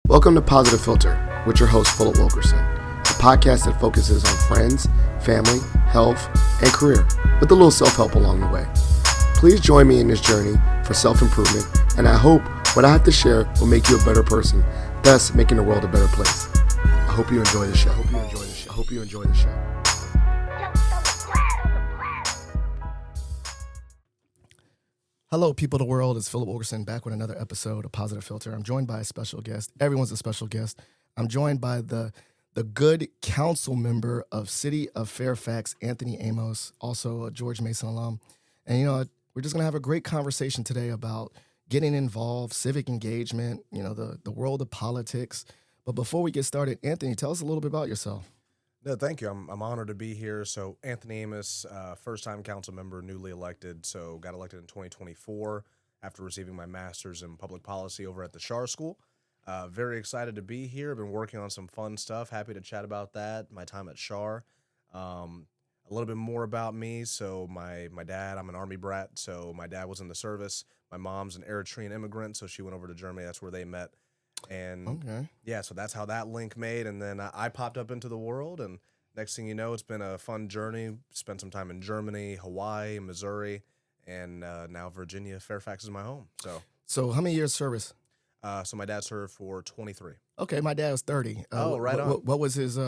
Welcome to Positive Philter with your host, Philip Wilkerson, a podcast that focuses on friends, family, health, and career, with a little self-help along the way. Please join me in this journey for self-improvement, and I hope what I have to share will make you a better person, thus making the world a better place. I hope you enjoy the show. I hope you enjoy the show. Hello, people of the world. It's Philip Wilkerson back with another episode of Positive Philter. I'm joined by a special guest. Everyone's a special guest. I'm joined by the good council member of City of Fairfax, Anthony Amos, also a George Mason alum. And, we're just going to have a great conversation today about getting involved, civic engagement, the world of politics. But before we get started, Anthony, tell us a little bit about yourself. No, thank you. I'm honored to be here. So Anthony Amos, first-time council member, newly elected. So got elected in 2024 after receiving my master's in public policy over at the Schar School. Very excited to be here. Been working on some fun stuff. Happy to chat about that, my time at Schar. A little bit more about me. So my dad, I'm an Army brat. So my dad was in the service. My mom's an Eritrean immigrant, so she went over to Germany. That's where they met. And yeah, so that's how that link made. And then I popped up into the world, and next thing you know, it's been a fun journey. Spent some time in Germany, Hawaii, Missouri, and now Virginia. Fairfax is my home. So how many years service? So my dad served for 23. Okay, my dad was 30. Right on. What was his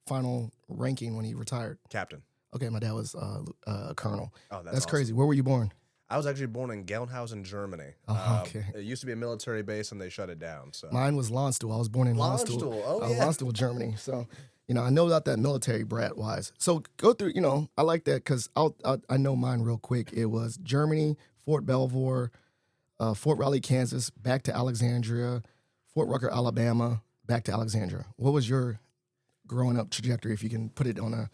final ranking when he retired? Captain. Okay, my dad was a colonel. Oh, that's awesome. crazy. Where were you born? I was actually born in Gelnhausen, Germany. Okay. It used to be a military base, and they shut it down. So mine was Landstuhl. I was born in Landstuhl. Oh, yeah. Landstuhl, Germany. So, I know about that military brat-wise. So go through, I like that because I know mine real quick. It was Germany, Fort Belvoir, Fort Riley, Kansas, back to Alexandria, Fort Rucker, Alabama, back to Alexandria. What was your growing up trajectory, if you can put it on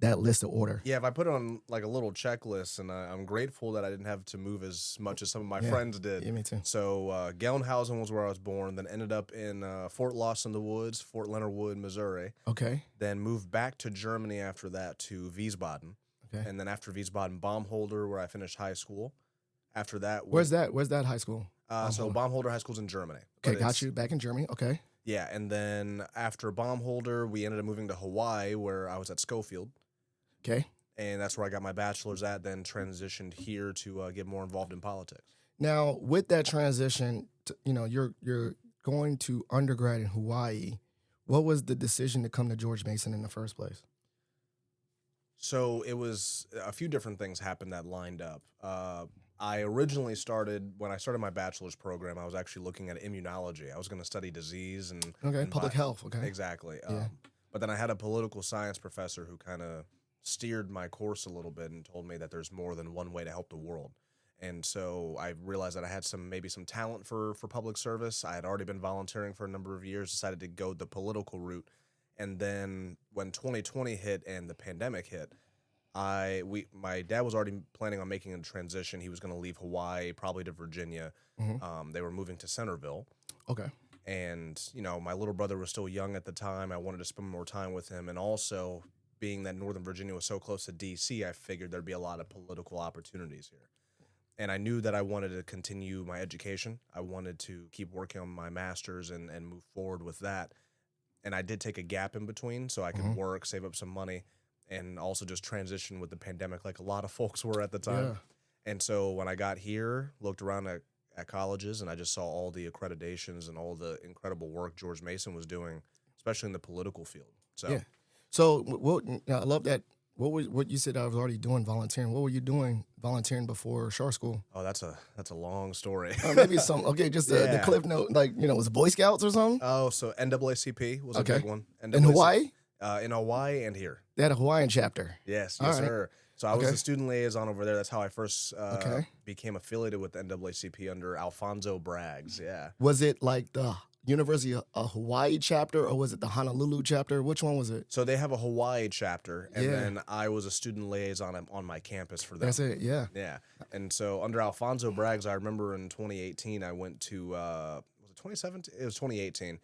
that list of order? Yeah, if I put it on like a little checklist, and I'm grateful that I didn't have to move as much as some of my friends did. Yeah, me too. So Gelnhausen was where I was born, then ended up in Fort Lost in the Woods, Fort Leonard Wood, Missouri. Okay. Then moved back to Germany after that to Wiesbaden. Okay. And then after Wiesbaden, Baumholder, where I finished high school. After that... Where's that high school? So Baumholder High School's in Germany. Okay, got you. Back in Germany. Okay. Yeah, and then after Baumholder, we ended up moving to Hawaii, where I was at Schofield. Okay. And that's where I got my bachelor's at, then transitioned here to get more involved in politics. Now, with that transition, you're going to undergrad in Hawaii. What was the decision to come to George Mason in the first place? So it was a few different things happened that lined up. I originally when I started my bachelor's program, I was actually looking at immunology. I was going to study disease and public health. Okay. Exactly. Yeah. But then I had a political science professor who kind of steered my course a little bit and told me that there's more than one way to help the world. And so I realized that I had maybe some talent for public service. I had already been volunteering for a number of years, decided to go the political route. And then when 2020 hit and the pandemic hit, my dad was already planning on making a transition. He was going to leave Hawaii, probably to Virginia. Mm-hmm. They were moving to Centerville. Okay. And, my little brother was still young at the time. I wanted to spend more time with him. And also, being that Northern Virginia was so close to D.C., I figured there'd be a lot of political opportunities here. And I knew that I wanted to continue my education. I wanted to keep working on my master's and move forward with that. And I did take a gap in between so I could work, save up some money, and also just transition with the pandemic like a lot of folks were at the time. Yeah. And so when I got here, looked around at colleges, and I just saw all the accreditations and all the incredible work George Mason was doing, especially in the political field. So. Yeah. So I love that. What you said I was already doing volunteering. What were you doing volunteering before Schar School? Oh, that's a long story. Maybe just the cliff note, was it Boy Scouts or something? Oh, so NAACP was a big one. In Hawaii? In Hawaii and here. They had a Hawaiian chapter. Yes, sir. So I was the student liaison over there. That's how I first became affiliated with the NAACP under Alfonso Braggs. Yeah. Was it like the University of Hawaii chapter, or was it the Honolulu chapter? Which one was it? So they have a Hawaii chapter, and then I was a student liaison on my campus for them. That's it, yeah. Yeah. And so under Alfonso Braggs, I remember in 2018, I went to, was it 2017? It was 2018.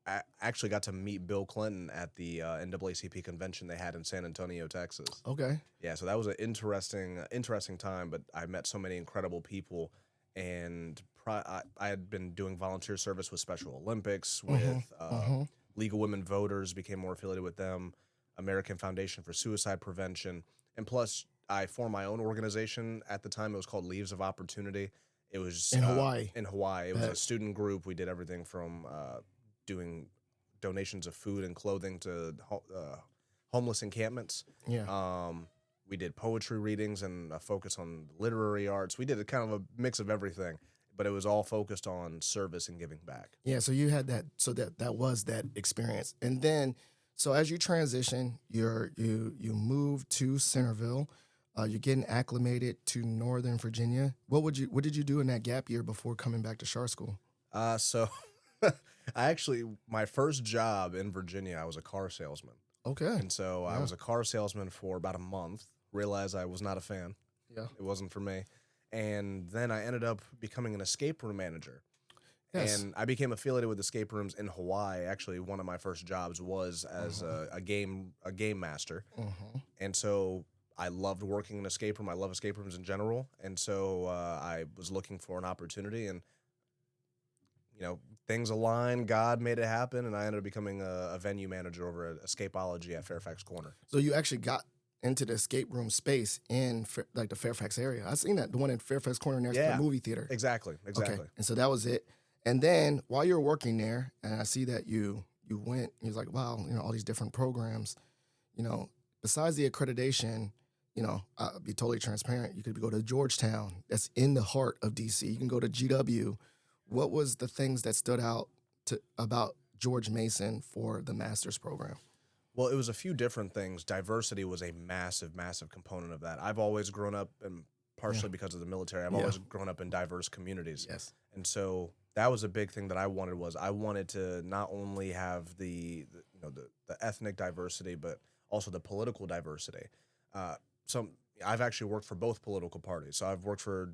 I actually got to meet Bill Clinton at the NAACP convention they had in San Antonio, Texas. Okay. Yeah, so that was an interesting time, but I met so many incredible people. and I had been doing volunteer service with Special Olympics, with League of Women Voters, became more affiliated with them, American Foundation for Suicide Prevention, and plus I formed my own organization at the time. It was called Leaves of Opportunity. It was In Hawaii. In Hawaii, it was a student group. We did everything from doing donations of food and clothing to homeless encampments. Yeah. We did poetry readings and a focus on literary arts. We did a kind of a mix of everything, but it was all focused on service and giving back. Yeah, so you had that, so that was that experience. And then, so as you transition, you move to Centerville, you're getting acclimated to Northern Virginia. What did you do in that gap year before coming back to Shar School? So my first job in Virginia, I was a car salesman. Okay. And so I was a car salesman for about a month, realized I was not a fan. Yeah. It wasn't for me. And then I ended up becoming an escape room manager. Yes. And I became affiliated with escape rooms in Hawaii. Actually, one of my first jobs was as a game master. And so I loved working in an escape room. I love escape rooms in general. And so I was looking for an opportunity, and things aligned. God made it happen, and I ended up becoming a venue manager over at Escapology at Fairfax Corner. So you actually got into the escape room space in the Fairfax area. I seen that, the one in Fairfax Corner next to the movie theater. Exactly. Okay. And so that was it. And then while you were working there, and I see that you went, you was like, wow, all these different programs, besides the accreditation, I'll be totally transparent. You could go to Georgetown. That's in the heart of DC. You can go to GW. What was the things that stood out about George Mason for the master's program? Well, it was a few different things. Diversity was a massive, massive component of that. I've always grown up, and partially because of the military, I've always grown up in diverse communities. Yes. And so that was a big thing that I wanted to not only have the ethnic diversity, but also the political diversity. I've actually worked for both political parties. So I've worked for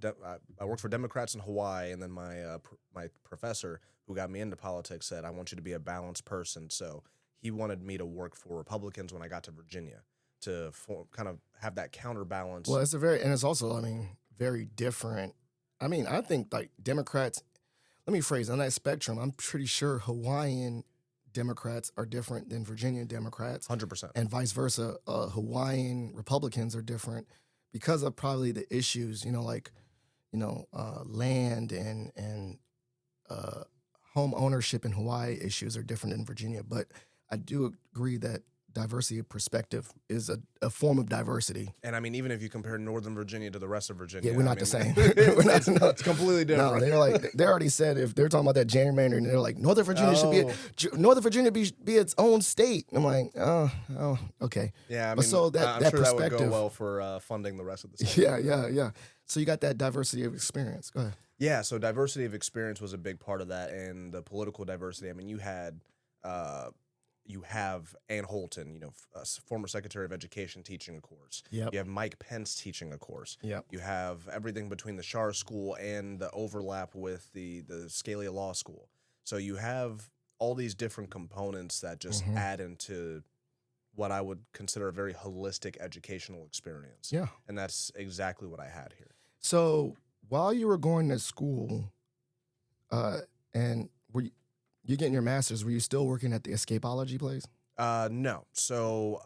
I worked for Democrats in Hawaii, and then my professor who got me into politics said, "I want you to be a balanced person." So he wanted me to work for Republicans when I got to Virginia to kind of have that counterbalance. Well, it's also, very different. I think like Democrats, let me phrase, on that spectrum, I'm pretty sure Hawaiian Democrats are different than Virginia Democrats. 100%. And vice versa. Hawaiian Republicans are different because of probably the issues, land and home ownership in Hawaii issues are different than Virginia. But I do agree that diversity of perspective is a form of diversity. And even if you compare Northern Virginia to the rest of Virginia, yeah, we're not the same. It's completely different. No, they're like, they already said, if they're talking about that gerrymandering, and they're like, Northern Virginia should be its own state. I'm like, oh, okay. Yeah, but so that I'm sure perspective, that would go well for funding the rest of the state. Yeah. So you got that diversity of experience. Go ahead. Yeah, so diversity of experience was a big part of that, and the political diversity. You have Ann Holton, former Secretary of Education, teaching a course. Yep. You have Mike Pence teaching a course. Yep. You have everything between the Shar School and the overlap with the Scalia Law School. So you have all these different components that just add into what I would consider a very holistic educational experience. Yeah. And that's exactly what I had here. So while you were going to school, and you're getting your master's, were you still working at the Escapology place? No. So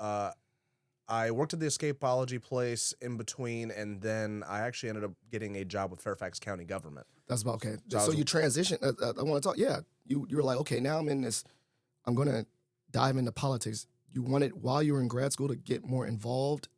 I worked at the Escapology place in between, and then I actually ended up getting a job with Fairfax County government. That's about okay. So you transitioned. I want to talk. Yeah, you were like, okay, now I'm in this. I'm going to dive into politics. You wanted, while you were in grad school, to get more involved.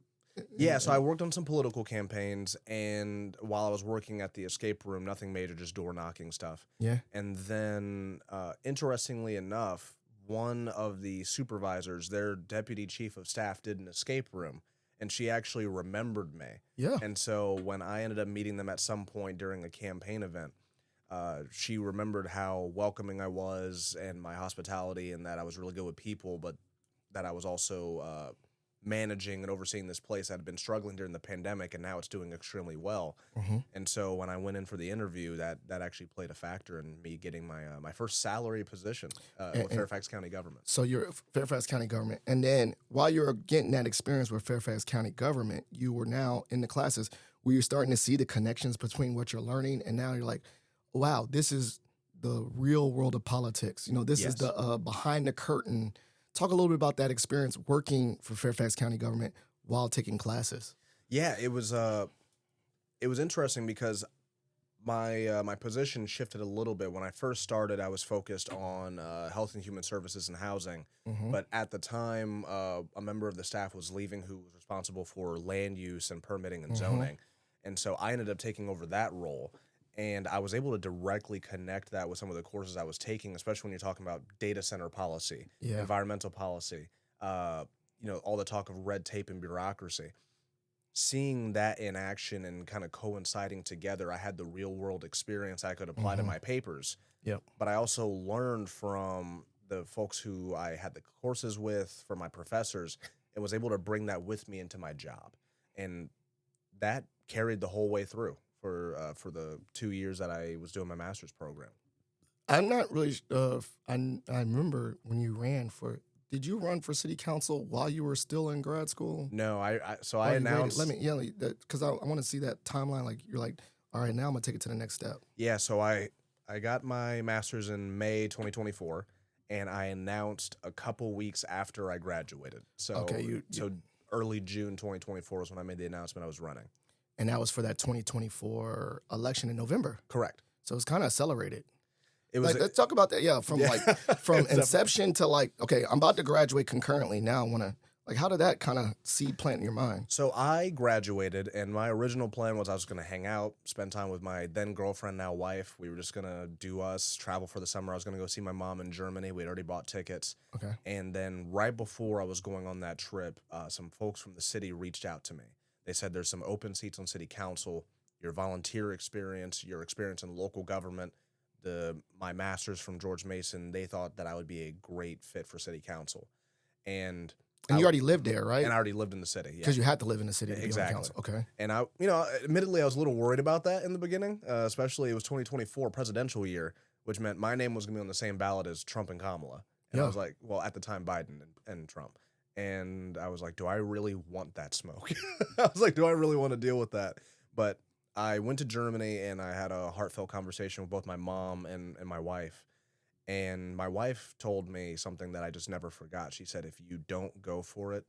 Yeah, so I worked on some political campaigns, and while I was working at the escape room, nothing major, just door knocking stuff. Yeah. And then, interestingly enough, one of the supervisors, their deputy chief of staff, did an escape room, and she actually remembered me. Yeah. And so when I ended up meeting them at some point during a campaign event, she remembered how welcoming I was and my hospitality, and that I was really good with people, but that I was also managing and overseeing this place that had been struggling during the pandemic, and now it's doing extremely well. And so when I went in for the interview, that actually played a factor in me getting my first salary position with Fairfax County government. So you're Fairfax County government. And then while you were getting that experience with Fairfax County government, you were now in the classes. where you're starting to see the connections between what you're learning, and now you're like, wow, this is the real world of politics. This is Yes. the behind the curtain. Talk a little bit about that experience working for Fairfax County government while taking classes. Yeah, it was interesting because my position shifted a little bit. When I first started, I was focused on health and human services and housing. Mm-hmm. But at the time, a member of the staff was leaving who was responsible for land use and permitting and Mm-hmm. zoning. And so I ended up taking over that role. And I was able to directly connect that with some of the courses I was taking, especially when you're talking about data center policy, Yeah. environmental policy, all the talk of red tape and bureaucracy. Seeing that in action and kind of coinciding together, I had the real world experience I could apply to my papers. Yep. But I also learned from the folks who I had the courses with, from my professors, and was able to bring that with me into my job. And that carried the whole way through for the 2 years that I was doing my master's program. I'm not really. I remember when you ran for. Did you run for city council while you were still in grad school? No, I Or you waited? announced. Let me, because I want to see that timeline. Like you're like, all right, now I'm gonna take it to the next step. Yeah, so I got my master's in May 2024, and I announced a couple weeks after I graduated. So Okay, so early June 2024 was when I made the announcement I was running. And that was for that 2024 election in November. Correct. So it's kind of accelerated. It was. Let's talk about that. Yeah, from It's inception to okay, I'm about to graduate concurrently. Now I want to how did that kind of seed plant in your mind? So I graduated, and my original plan was I was going to hang out, spend time with my then girlfriend, now wife. We were just going to do us, travel for the summer. I was going to go see my mom in Germany. We'd already bought tickets. Okay. And then right before I was going on that trip, some folks from the city reached out to me. They said there's some open seats on city council, your volunteer experience, your experience in local government, my master's from George Mason. They thought that I would be a great fit for city council. And you already lived there, right? And I already lived in the city. Because you had to live in the city to be on Exactly. council. Okay. And admittedly, I was a little worried about that in the beginning, especially it was 2024 presidential year, which meant my name was going to be on the same ballot as Trump and Kamala. And I was like, well, at the time, Biden and Trump. And I was like, do I really want that smoke? I was like, do I really want to deal with that? But I went to Germany and I had a heartfelt conversation with both my mom and my wife. And my wife told me something that I just never forgot. She said, if you don't go for it,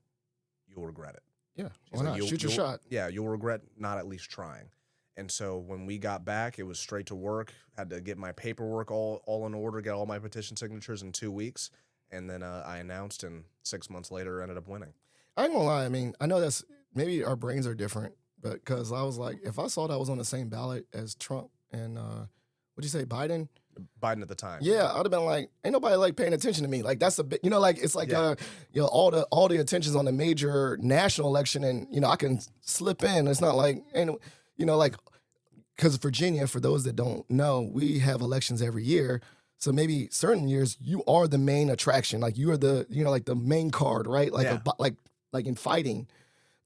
you'll regret it. Yeah. She's Why like, not? Shoot your shot. Yeah, you'll regret not at least trying. And so when we got back, it was straight to work. Had to get my paperwork all in order, get all my petition signatures in 2 weeks. And then I announced, and 6 months later, ended up winning. I ain't gonna lie. I mean, I know that's maybe our brains are different, but because I was like, if I saw that I was on the same ballot as Trump and what'd you say, Biden? Biden at the time. Yeah, I'd have been like, ain't nobody paying attention to me. Like that's a bit, it's like all the attention's on the major national election, and I can slip in. It's not like because Virginia, for those that don't know, we have elections every year. So maybe certain years you are the main attraction, like you are the like the main card, right? Like like in fighting.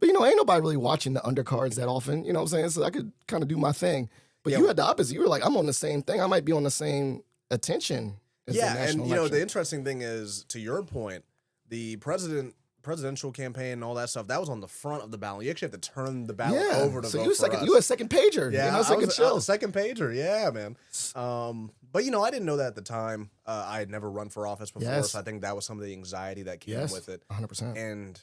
But ain't nobody really watching the undercards that often. You know what I'm saying? So I could kind of do my thing. But you had the opposite. You were like, I'm on the same thing. I might be on the same attention as the national election. The interesting thing is, to your point, the presidential campaign and all that stuff, that was on the front of the ballot. You actually have to turn the ballot over to vote for us. You were a second pager. Yeah, second chill. Second pager. Yeah, man. But I didn't know that at the time. I had never run for office before, so I think that was some of the anxiety that came with it. 100%. And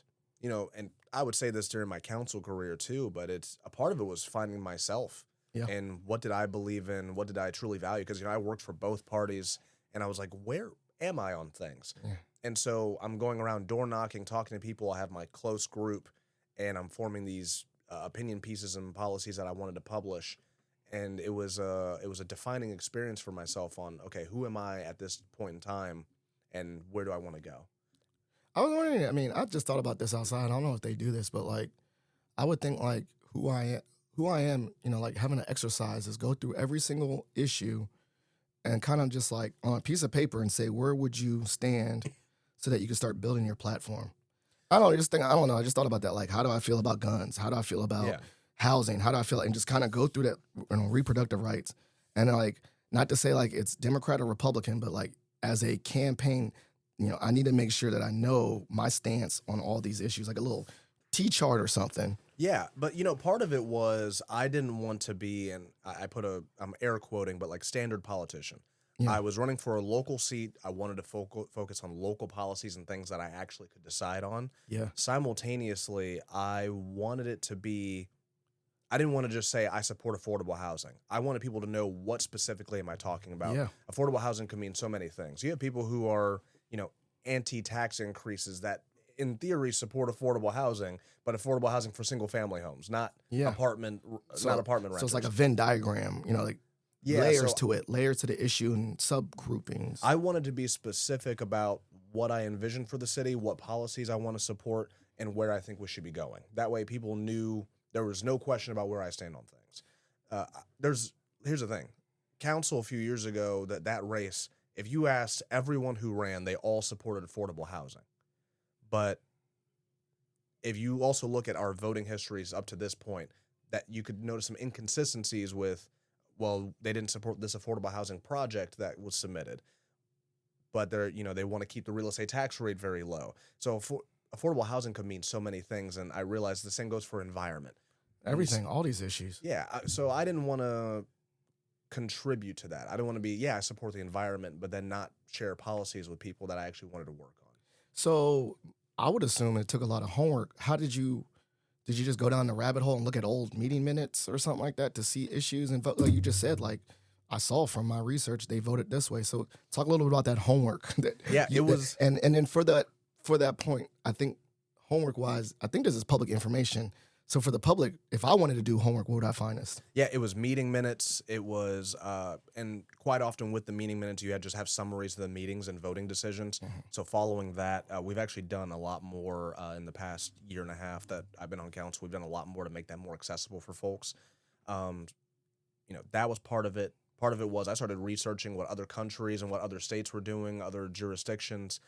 and I would say this during my council career too, but a part of it was finding myself. Yeah. And what did I believe in? What did I truly value? Because I worked for both parties, and I was like, where am I on things? Yeah. And so I'm going around door knocking, talking to people. I have my close group, and I'm forming these opinion pieces and policies that I wanted to publish. And it was a defining experience for myself on, okay, who am I at this point in time, and where do I want to go? I was wondering, I mean, I just thought about this outside. I don't know if they do this, but I would think who I am, having an exercise is go through every single issue and kind of just on a piece of paper and say, where would you stand so that you can start building your platform? I don't know. I just thought about that. How do I feel about guns? How do I feel about housing? How do I feel? And just kind of go through that, reproductive rights. And not to say it's Democrat or Republican, but as a campaign, I need to make sure that I know my stance on all these issues, like a little T-chart or something. Yeah, but part of it was I didn't want to be, and I'm air quoting, but like standard politician. Yeah. I was running for a local seat. I wanted to focus on local policies and things that I actually could decide on. Yeah. Simultaneously, I wanted it to be, I didn't want to just say I support affordable housing. I wanted people to know what specifically am I talking about. Yeah. Affordable housing can mean so many things. You have people who are, anti-tax increases that in theory support affordable housing, but affordable housing for single family homes, not Yeah. apartment So, not apartment so renters. it's like a Venn diagram, like layers to it, layers to the issue and subgroupings. I wanted to be specific about what I envisioned for the city, what policies I want to support, and where I think we should be going. That way people knew there was no question about where I stand on things. Here's the thing. Council a few years ago, that race, if you asked everyone who ran, they all supported affordable housing. But if you also look at our voting histories up to this point, that you could notice some inconsistencies with, well, they didn't support this affordable housing project that was submitted, but they want to keep the real estate tax rate very low. So affordable housing could mean so many things, and I realized the same goes for environment. Everything, all these issues. Yeah, so I didn't want to contribute to that. I don't want to be, I support the environment, but then not share policies with people that I actually wanted to work on. So I would assume it took a lot of homework. How did you just go down the rabbit hole and look at old meeting minutes or something like that to see issues and vote? Like you just said, like I saw from my research, they voted this way. So talk a little bit about that homework. It was, and then for that point, I think homework wise, I think this is public information. So for the public, if I wanted to do homework, what would I find this? Yeah, it was meeting minutes. It was, and quite often with the meeting minutes, you just have summaries of the meetings and voting decisions. Mm-hmm. So following that, we've actually done a lot more in the past year and a half that I've been on council. We've done a lot more to make that more accessible for folks. That was part of it. Part of it was I started researching what other countries and what other states were doing, other jurisdictions,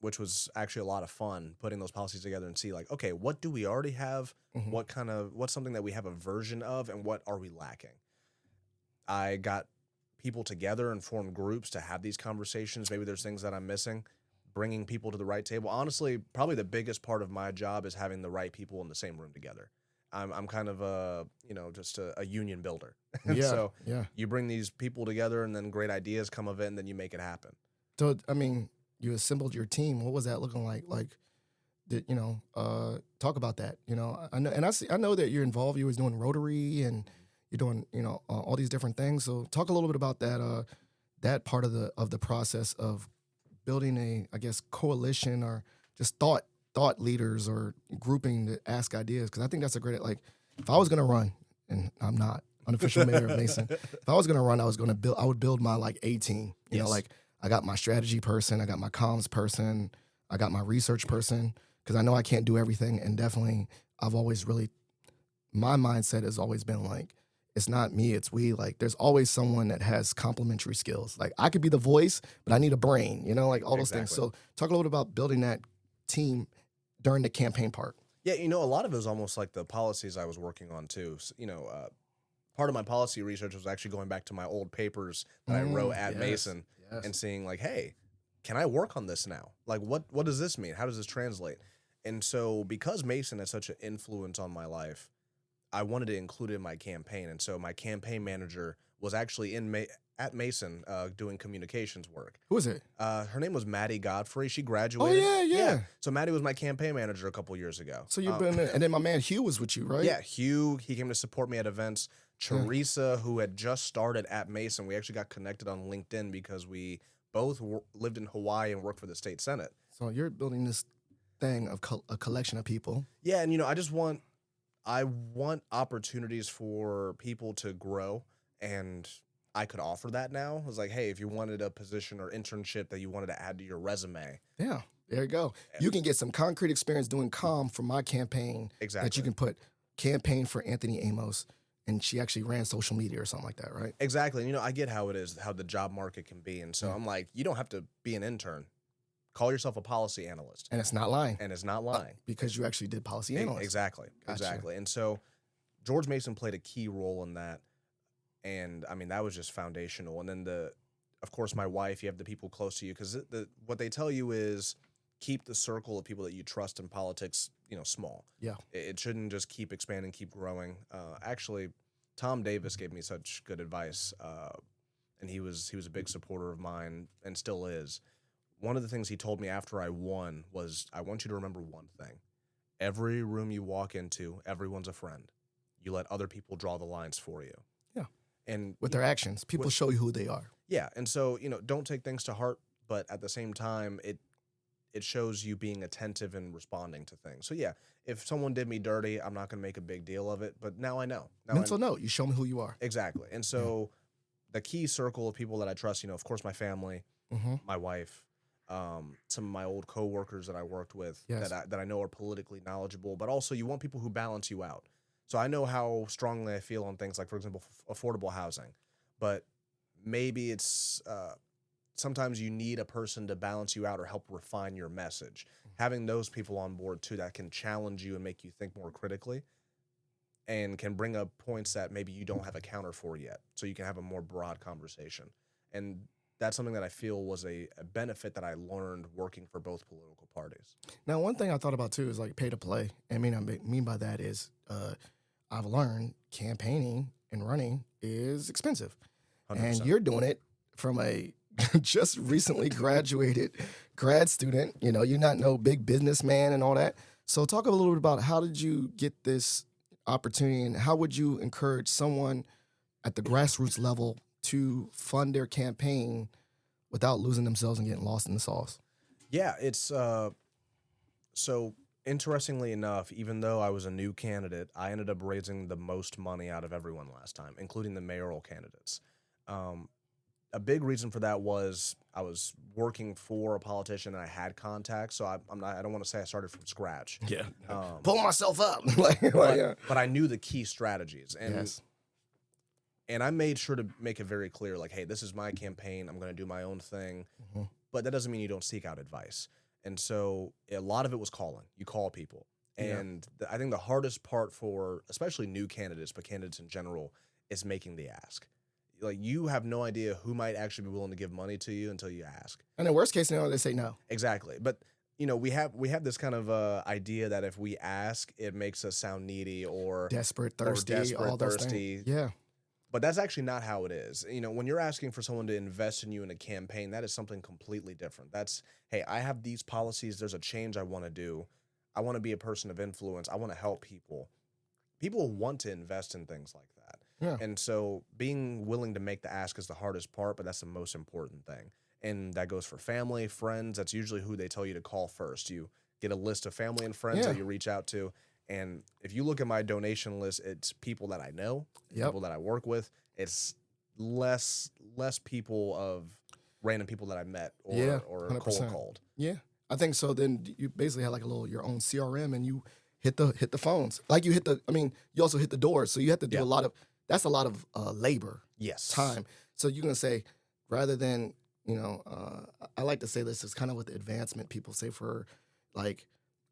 which was actually a lot of fun putting those policies together and see like, okay, what do we already have? Mm-hmm. What's something that we have a version of and what are we lacking? I got people together and formed groups to have these conversations. Maybe there's things that I'm missing, bringing people to the right table. Honestly, probably the biggest part of my job is having the right people in the same room together. I'm kind of just a union builder. Yeah, so yeah. You bring these people together and then great ideas come of it and then you make it happen. So, I mean, you assembled your team. What was that looking like? Like, talk about that. I know, and I know that you're involved. You was doing Rotary, and you're doing, all these different things. So, talk a little bit about that. That part of the process of building a, I guess, coalition or just thought leaders or grouping to ask ideas. Because I think that's a great. Like, if I was gonna run, and I'm not unofficial mayor of Mason. If I was gonna run, I would build my like A team. You know, like. I got my strategy person, I got my comms person, I got my research person, because I know I can't do everything. And definitely, my mindset has always been like, it's not me, it's we. Like, there's always someone that has complementary skills. Like, I could be the voice, but I need a brain, like all those things. So talk a little bit about building that team during the campaign part. Yeah, a lot of it was almost like the policies I was working on too. So, part of my policy research was actually going back to my old papers that I wrote at Mason. Yes. And seeing like, hey, can I work on this now? Like, what does this mean? How does this translate? And so because Mason has such an influence on my life, I wanted to include it in my campaign. And so my campaign manager was actually at Mason doing communications work. Who is it? Her name was Maddie Godfrey. She graduated. Oh, yeah. So Maddie was my campaign manager a couple years ago. So you've been, and then my man Hugh was with you, right? Yeah, Hugh, he came to support me at events. Teresa, who had just started at Mason, we actually got connected on LinkedIn because we both lived in Hawaii and worked for the state Senate. So you're building this thing of a collection of people. Yeah, and I want opportunities for people to grow, and I could offer that now. It was like, hey, if you wanted a position or internship that you wanted to add to your resume. Yeah, there you go. You can get some concrete experience doing comm from my campaign. Exactly. That you can put campaign for Anthony Amos. And she actually ran social media or something like that, right? Exactly. And, I get how it is, how the job market can be. And so I'm like, you don't have to be an intern. Call yourself a policy analyst. And it's not lying. Because you actually did policy analyst. Exactly. Gotcha. Exactly. And so George Mason played a key role in that. And, that was just foundational. And then, of course, my wife, you have the people close to you. Because what they tell you is keep the circle of people that you trust in politics, small. Yeah. It shouldn't just keep expanding, keep growing. Actually, Tom Davis gave me such good advice, and he was a big supporter of mine and still is. One of the things he told me after I won was, I want you to remember one thing. Every room you walk into, everyone's a friend. You let other people draw the lines for you. Yeah. And With their actions, people show you who they are. Yeah. And so, don't take things to heart, but at the same time, it shows you being attentive and responding to things. So yeah, if someone did me dirty, I'm not going to make a big deal of it, but now I know. Mental note, you show me who you are. Exactly. And so the key circle of people that I trust, of course, my family, my wife, some of my old coworkers that I worked with that I know are politically knowledgeable, but also you want people who balance you out. So I know how strongly I feel on things like, for example, affordable housing, but maybe it's sometimes you need a person to balance you out or help refine your message. Having those people on board too that can challenge you and make you think more critically and can bring up points that maybe you don't have a counter for yet, so you can have a more broad conversation. And that's something that I feel was a benefit that I learned working for both political parties. Now, one thing I thought about too is like pay to play. I mean by that is I've learned campaigning and running is expensive. 100%. And you're doing it from a just recently graduated grad student. You're not no big businessman and all that. So talk a little bit about how did you get this opportunity and how would you encourage someone at the grassroots level to fund their campaign without losing themselves and getting lost in the sauce? Yeah, it's so interestingly enough, even though I was a new candidate, I ended up raising the most money out of everyone last time, including the mayoral candidates. A big reason for that was I was working for a politician and I had contacts, so I don't want to say I started from scratch. Yeah, pull myself up. But I knew the key strategies, and I made sure to make it very clear, like, hey, this is my campaign. I'm going to do my own thing, but that doesn't mean you don't seek out advice. And so a lot of it was calling. You call people, and I think the hardest part for especially new candidates, but candidates in general, is making the ask. Like, you have no idea who might actually be willing to give money to you until you ask. And in worst case scenario, they say no. Exactly. But, we have this kind of idea that if we ask, it makes us sound needy or desperate, thirsty, all those things. Yeah. But that's actually not how it is. When you're asking for someone to invest in you in a campaign, that is something completely different. That's, hey, I have these policies. There's a change I want to do. I want to be a person of influence. I want to help people. People want to invest in things like that. Yeah. And so being willing to make the ask is the hardest part, but that's the most important thing. And that goes for family, friends. That's usually who they tell you to call first. You get a list of family and friends that you reach out to. And if you look at my donation list, it's people that I know, people that I work with. It's less people of random people that I met or cold called. Yeah, I think so. Then you basically have like your own CRM, and you hit the phones. Like you also hit the doors. So you have to do that's a lot of labor. Yes. Time. So you're gonna say, rather than I like to say this is kind of what the advancement people say for like.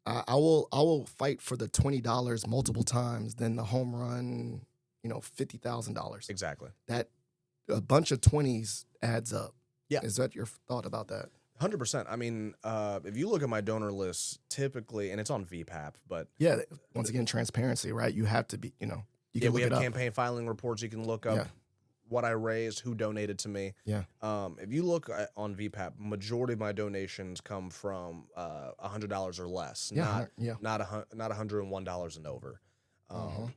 I will fight for the $20 multiple times than the home run, $50,000. Exactly. That a bunch of 20s adds up. Yeah. Is that your thought about that? 100%. I mean, if you look at my donor list, typically, and it's on VPAP, but yeah, once again, transparency, right? You have to be, you can we have campaign filing reports. You can look up what I raised, who donated to me. Yeah. If you look on VPAP, majority of my donations come from $100 or less, not $101 and over.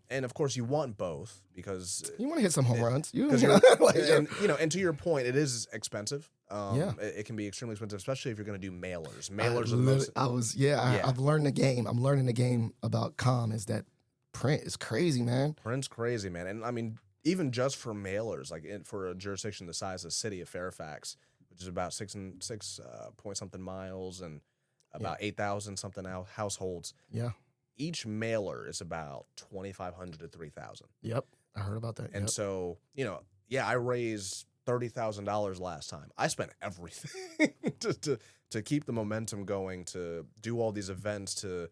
And of course, you want both because you want to hit some home runs. And to your point, it is expensive. It can be extremely expensive, especially if you're going to do mailers. Mailers are the most. I've learned the game. I'm learning the game about is that print is crazy, man. Print's crazy, man. And I mean, even just for mailers, like for a jurisdiction the size of the city of Fairfax, which is about 6 point something miles and about 8,000 something households. Yeah. Each mailer is about $2,500 to $3,000. Yep, I heard about that. And so, I raised $30,000 last time. I spent everything to keep the momentum going, to do all these events, to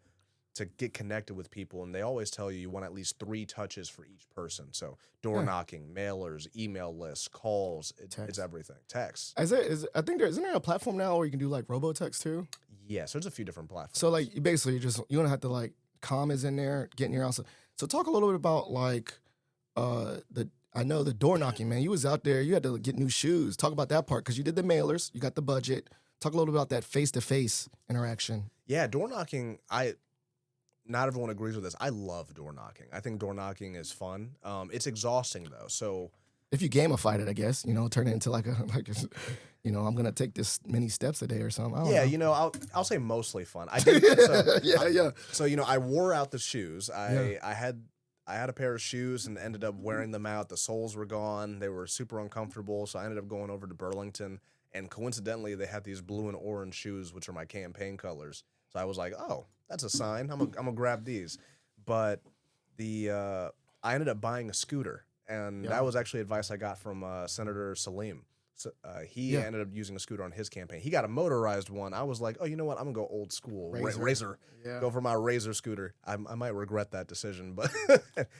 get connected with people. And they always tell you want at least 3 touches for each person. So door knocking, mailers, email lists, calls, it's everything. Text. Isn't there a platform now where you can do like robo-text too? Yes, there's a few different platforms. So like you basically you don't have to like .com is in there, getting your house. So talk a little bit about like I know the door knocking, man. You was out there, you had to get new shoes. Talk about that part because you did the mailers, you got the budget. Talk a little bit about that face-to-face interaction. Yeah, door knocking, not everyone agrees with this. I love door knocking. I think door knocking is fun. It's exhausting though. So if you gamified it, I guess, turn it into like I'm gonna take this many steps a day or something. I don't know. I'll say mostly fun. I did. So I wore out the shoes. I had a pair of shoes and ended up wearing them out. The soles were gone. They were super uncomfortable. So I ended up going over to Burlington, and coincidentally, they had these blue and orange shoes, which are my campaign colors. So I was like, oh, that's a sign. I'm gonna grab these. But I ended up buying a scooter, and that was actually advice I got from Senator Salim. So he ended up using a scooter on his campaign. He got a motorized one. I was like, oh, you know what? I'm gonna go old school, Razor. Go for my Razor scooter. I might regret that decision, but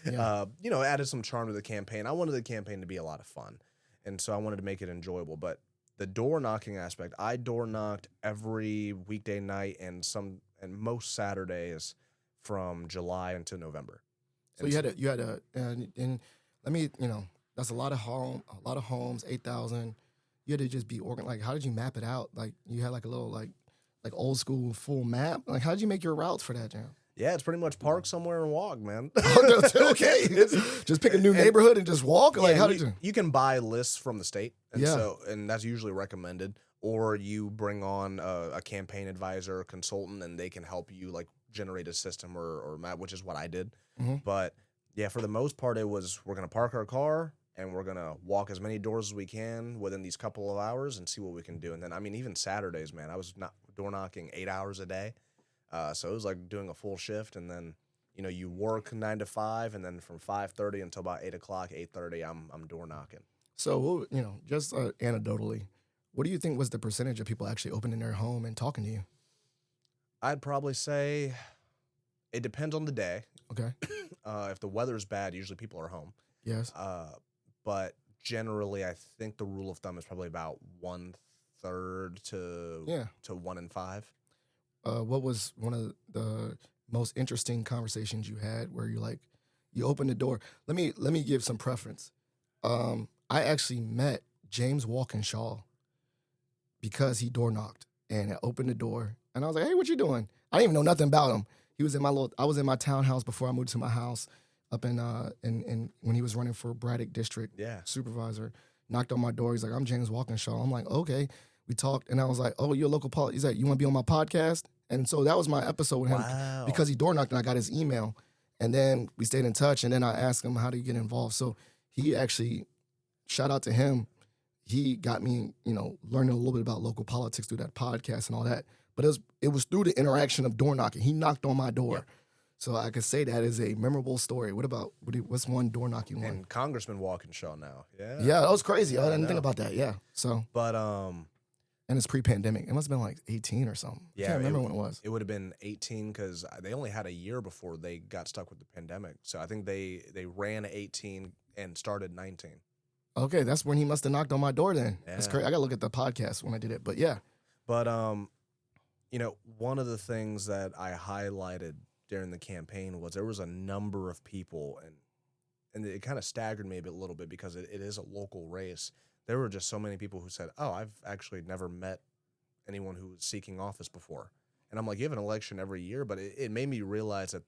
added some charm to the campaign. I wanted the campaign to be a lot of fun, and so I wanted to make it enjoyable. But the door knocking aspect, I door knocked every weekday night and most Saturdays from July until November. So you had a and let me that's a lot of homes, 8,000. You had to just be organized. Like, how did you map it out? Like, you had like a little like old school full map. Like, how did you make your routes for that, Jam? Yeah, it's pretty much park somewhere and walk, man. Okay, just pick a new neighborhood and just walk. Like, how did you? You can buy lists from the state, and that's usually recommended. Or you bring on a campaign advisor, or consultant, and they can help you like generate a system or map, which is what I did. Mm-hmm. But yeah, for the most part, it was we're gonna park our car and we're gonna walk as many doors as we can within these couple of hours and see what we can do. And then, I mean, even Saturdays, man, I was not door knocking 8 hours a day. So it was like doing a full shift, and then you work 9 to 5, and then from 5:30 until about 8 o'clock, 8:30, I'm door knocking. So just anecdotally, what do you think was the percentage of people actually opening their home and talking to you? I'd probably say it depends on the day. Okay. If the weather's bad, usually people are home. Yes. But generally, I think the rule of thumb is probably about 1/3 to 1 in 5. What was one of the most interesting conversations you had where you opened the door? Let me give some preference. I actually met James Walkinshaw because he door knocked, and I opened the door, and I was like, "Hey, what you doing?" I didn't even know nothing about him. He was I was in my townhouse before I moved to my house up in when he was running for Braddock District supervisor. Knocked on my door. He's like, "I'm James Walkinshaw." I'm like, "Okay." We talked, and I was like, "Oh, you're a local politician." He's like, "You want to be on my podcast?" And so that was my episode with him because he door knocked, and I got his email, and then we stayed in touch. And then I asked him, "How do you get involved?" So he actually, shout out to him, he got me, learning a little bit about local politics through that podcast and all that. But it was through the interaction of door knocking. He knocked on my door. Yeah. So I could say that is a memorable story. What's one door knocking one? And Congressman Walkinshaw now. Yeah. Yeah, that was crazy. I didn't think about that. Yeah. So. But and it's pre-pandemic. It must have been like 18 or something. Yeah, I can't remember when it was. It would have been 18 because they only had a year before they got stuck with the pandemic. So I think they ran 18 and started 19. Okay, that's when he must have knocked on my door then. Yeah. That's crazy. I got to look at the podcast when I did it. But yeah. But one of the things that I highlighted during the campaign was there was a number of people, and it kind of staggered me a little bit because it is a local race. There were just so many people who said, "Oh, I've actually never met anyone who was seeking office before." And I'm like, you have an election every year, but it made me realize that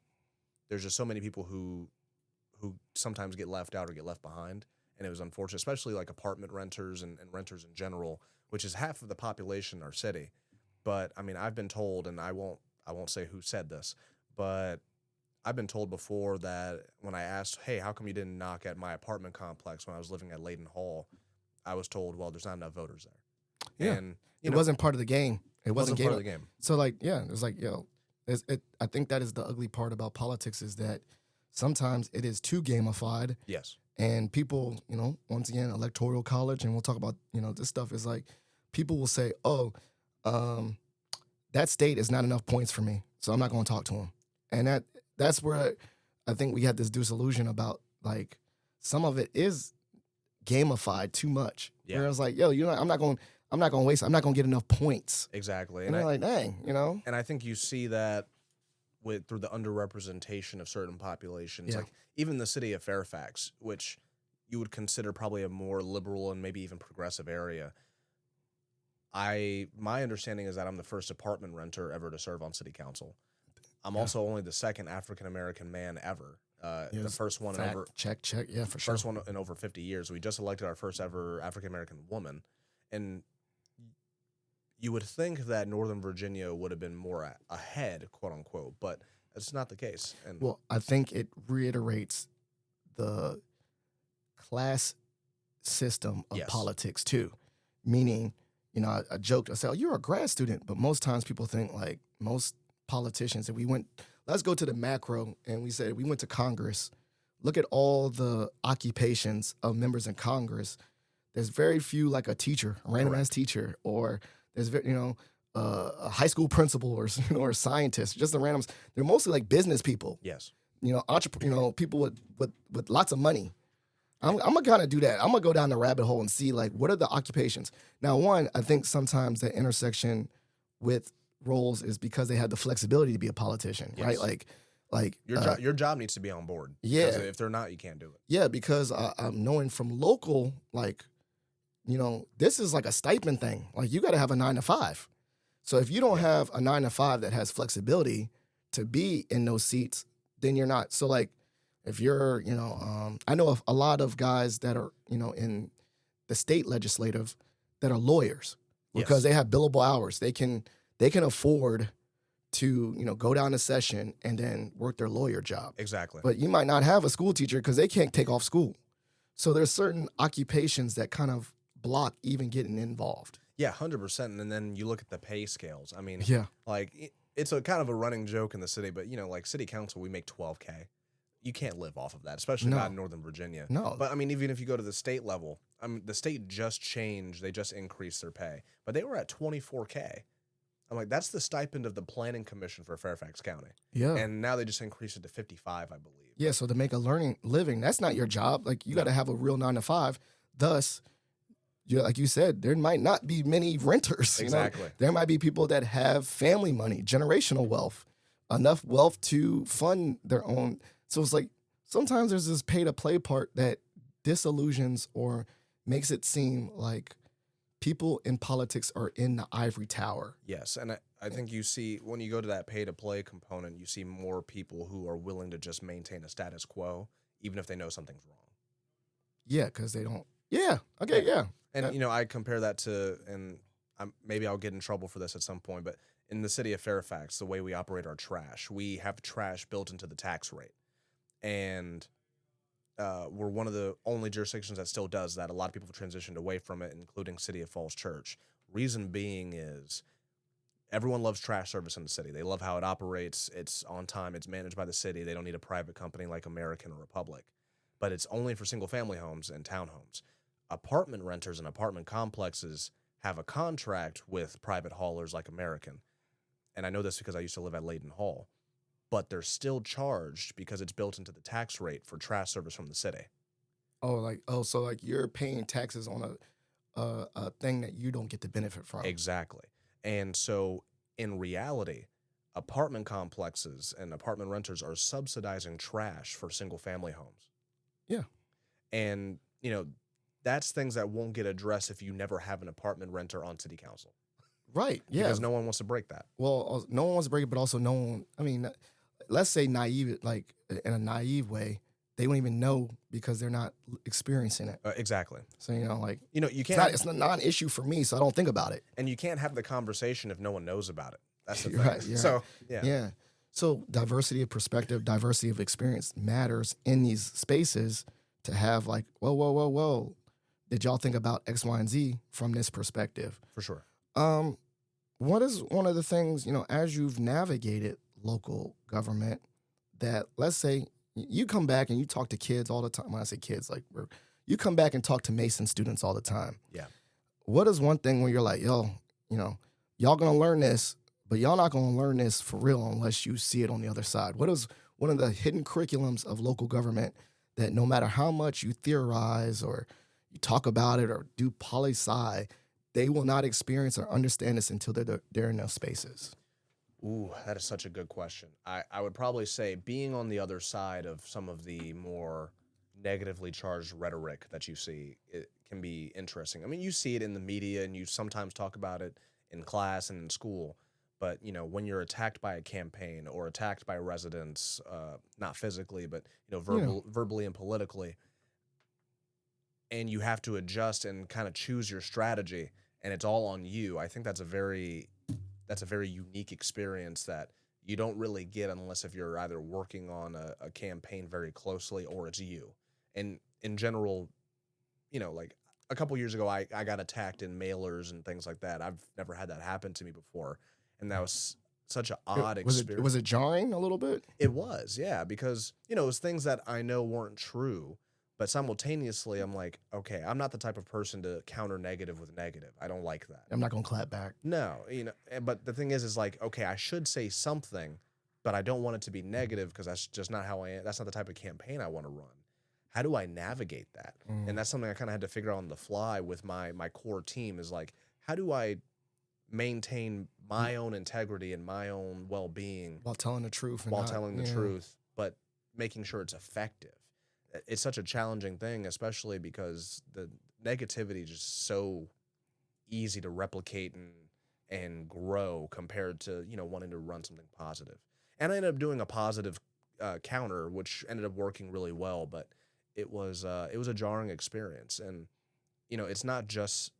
there's just so many people who sometimes get left out or get left behind. And it was unfortunate, especially like apartment renters and renters in general, which is half of the population in our city. But I mean, I've been told, and I won't say who said this, but I've been told before that when I asked, "Hey, how come you didn't knock at my apartment complex when I was living at Layden Hall?" I was told, "Well, there's not enough voters there." Yeah, and it wasn't part of the game. It wasn't part of the game. So it's like, I think that is the ugly part about politics is that sometimes it is too gamified. Yes. And people, once again, electoral college, and we'll talk about, this stuff is like, people will say, "Oh, that state is not enough points for me, so I'm not going to talk to him." And that's where I think we had this disillusion about, like, some of it is gamified too much. Yeah. Where I was like, "Yo, I'm not going to waste. I'm not going to get enough points." Exactly. And they're like, "Dang," And I think you see that through the underrepresentation of certain populations. Yeah. Like even the city of Fairfax, which you would consider probably a more liberal and maybe even progressive area. My understanding is that I'm the first apartment renter ever to serve on city council. I'm Yeah. also only the second African American man ever. The Yes. first one in Fact, over check. Yeah, for sure. first one in over 50 years. We just elected our first ever African American woman, and you would think that Northern Virginia would have been more ahead, quote unquote, but it's not the case. And Well, I think it reiterates the class system of Yes. politics too. Meaning, I joked, I said, "Oh, you're a grad student," but most times people think like most politicians, and let's go to the macro, and we said we went to Congress. Look at all the occupations of members in Congress. There's very few like a teacher, a random ass teacher, or there's a high school principal or or a scientist, just the randoms. They're mostly like business people, yes, people with lots of money. I'm gonna kind of do that. I'm gonna go down the rabbit hole and see like what are the occupations. Now, one, I think sometimes the intersection with roles is because they have the flexibility to be a politician, right? Yes. Like your job needs to be on board. Yeah. 'Cause if they're not, you can't do it. yeah, because I'm knowing from local, like, this is like a stipend thing. Like you got to have a 9 to 5. So if you don't have a 9 to 5 that has flexibility to be in those seats, then you're not. So like, if you're, I know of a lot of guys that are, in the state legislative that are lawyers because Yes. they have billable hours. They can afford to, go down to session and then work their lawyer job. Exactly. But you might not have a school teacher because they can't take off school. So there's certain occupations that kind of block even getting involved. Yeah, 100%. And then you look at the pay scales. I mean, Yeah. like it's a kind of a running joke in the city, but like city council, we make $12K. You can't live off of that, especially No. not in Northern Virginia. No. But I mean, even if you go to the state level, the state just changed. They just increased their pay, but they were at $24K. I'm like, that's the stipend of the planning commission for Fairfax County. Yeah. And now they just increased it to 55, I believe. Yeah. So to make a living, that's not your job. Like you got to have a real 9 to 5. Thus, like you said, there might not be many renters. Exactly. There might be people that have family money, generational wealth, enough wealth to fund their own. So it's like sometimes there's this pay to play part that disillusions or makes it seem like people in politics are in the ivory tower. Yes, and I think you see when you go to that pay-to-play component, you see more people who are willing to just maintain a status quo, even if they know something's wrong. Yeah, because they don't. Yeah. Okay. Yeah. And I compare that to, and maybe I'll get in trouble for this at some point, but in the city of Fairfax, the way we operate our trash, we have trash built into the tax rate, and we're one of the only jurisdictions that still does that. A lot of people have transitioned away from it, including City of Falls Church. Reason being is everyone loves trash service in the city. They love how it operates. It's on time. It's managed by the city. They don't need a private company like American or Republic. But it's only for single-family homes and townhomes. Apartment renters and apartment complexes have a contract with private haulers like American. And I know this because I used to live at Layden Hall. But they're still charged because it's built into the tax rate for trash service from the city. So like you're paying taxes on a thing that you don't get the benefit from. Exactly. And so in reality, apartment complexes and apartment renters are subsidizing trash for single family homes. Yeah. And, that's things that won't get addressed if you never have an apartment renter on city council. Right. Yeah. Because no one wants to break that. Well, no one wants to break it, but also no one. I mean, let's say naive, like in a naive way, they won't even know because they're not experiencing it. Exactly. So you it's can't. it's not an issue for me, so I don't think about it. And you can't have the conversation if no one knows about it. That's the You're thing. right, you're So right. yeah. Yeah. So diversity of perspective, diversity of experience matters in these spaces to have like, whoa. Did y'all think about X, Y, and Z from this perspective? For sure. What is one of the things, as you've navigated local government that, let's say, you come back and you talk to kids all the time. When I say kids, like you come back and talk to Mason students all the time. Yeah. What is one thing where you're like, y'all going to learn this, but y'all not going to learn this for real unless you see it on the other side? What is one of the hidden curriculums of local government that no matter how much you theorize or you talk about it or do poli-sci, they will not experience or understand this until they're in those spaces? Ooh, that is such a good question. I would probably say being on the other side of some of the more negatively charged rhetoric that you see, it can be interesting. I mean, you see it in the media and you sometimes talk about it in class and in school. But, when you're attacked by a campaign or attacked by residents, not physically, but, Yeah. verbally and politically, and you have to adjust and kind of choose your strategy and it's all on you. I think that's a very unique experience that you don't really get unless if you're either working on a campaign very closely or it's you. And in general, like a couple years ago, I got attacked in mailers and things like that. I've never had that happen to me before. And that was such an odd experience. Was it jarring a little bit? It was, yeah, because, it was things that I know weren't true, but simultaneously I'm like, okay, I'm not the type of person to counter negative with negative. I don't like that. I'm not gonna clap back. No, but the thing is like, okay, I should say something, but I don't want it to be negative because that's just not how I am. That's not the type of campaign I want to run. How do I navigate that? Mm. And that's something I kind of had to figure out on the fly with my core team is like, how do I maintain my own integrity and my own well-being While telling the truth. while telling the truth, but making sure it's effective. It's such a challenging thing, especially because the negativity is just so easy to replicate and grow compared to wanting to run something positive. And I ended up doing a positive counter, which ended up working really well. But it was a jarring experience, and it's not just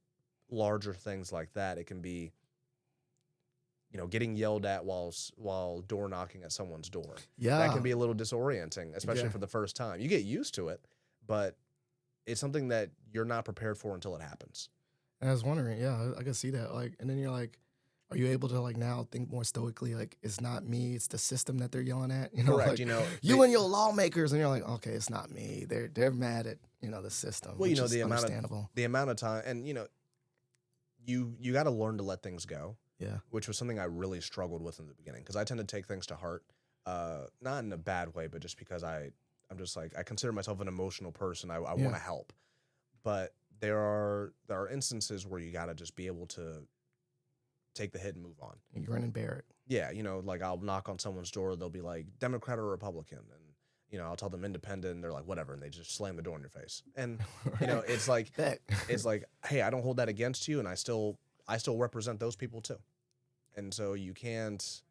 larger things like that. It can be getting yelled at while door knocking at someone's door. Yeah. That can be a little disorienting, especially Yeah. for the first time. You get used to it, but it's something that you're not prepared for until it happens. And I was wondering, yeah, I could see that. Like, and then you're like, are you able to like now think more stoically? Like, it's not me, it's the system that they're yelling at. Correct. Like, you and your lawmakers, and you're like, okay, it's not me. They're mad at the system. Well, which is the understandable. amount of time, and you got to learn to let things go. Yeah. Which was something I really struggled with in the beginning because I tend to take things to heart, not in a bad way, but just because I'm just like I consider myself an emotional person. I want to help, but there are instances where you got to just be able to take the hit and move on. You grin and bear it. Yeah, like I'll knock on someone's door, they'll be like Democrat or Republican, and I'll tell them independent, and they're like whatever, and they just slam the door in your face. And Right. it's like hey, I don't hold that against you, and I still represent those people too. And so you can't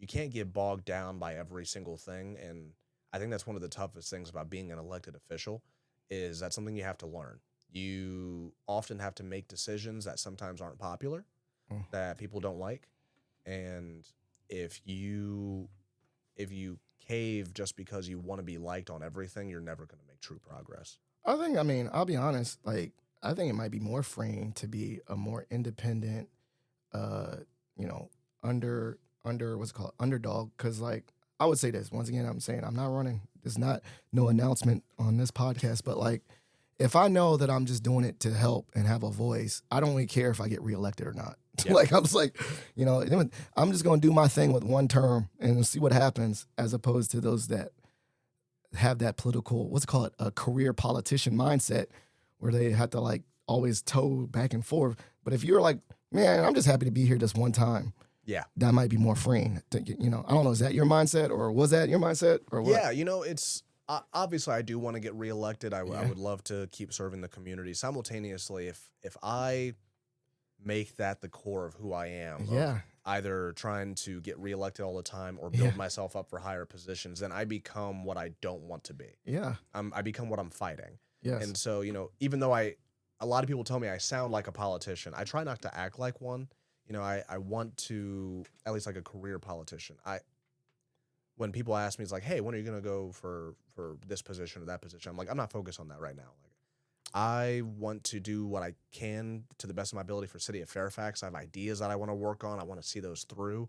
get bogged down by every single thing. And I think that's one of the toughest things about being an elected official is that's something you have to learn. You often have to make decisions that sometimes aren't popular, that people don't like. And if you cave just because you want to be liked on everything, you're never going to make true progress. I mean, I'll be honest, like, I think it might be more freeing to be a more independent, what's it called, underdog. Because, like, I would say this once again. I'm saying I'm not running. There's not no announcement on this podcast, but like, if I know that I'm just doing it to help and have a voice, I don't really care if I get reelected or not. Yeah. Like, I'm just like, I'm just going to do my thing with one term and see what happens, as opposed to those that have that political, what's it called, a career politician mindset, where they have to like always toe back and forth. But if you're like, man, I'm just happy to be here this one time. Yeah. That might be more freeing. I don't know. Is that your mindset, or was that your mindset, or what? Yeah. It's obviously I do want to get reelected. I would love to keep serving the community. Simultaneously, if I make that the core of who I am, of either trying to get reelected all the time or build myself up for higher positions, then I become what I don't want to be. Yeah. I become what I'm fighting. Yes. And so, even though a lot of people tell me I sound like a politician, I try not to act like one. I want to, at least like a career politician. When people ask me, it's like, hey, when are you going to go for this position or that position? I'm like, I'm not focused on that right now. Like, I want to do what I can to the best of my ability for City of Fairfax. I have ideas that I want to work on. I want to see those through.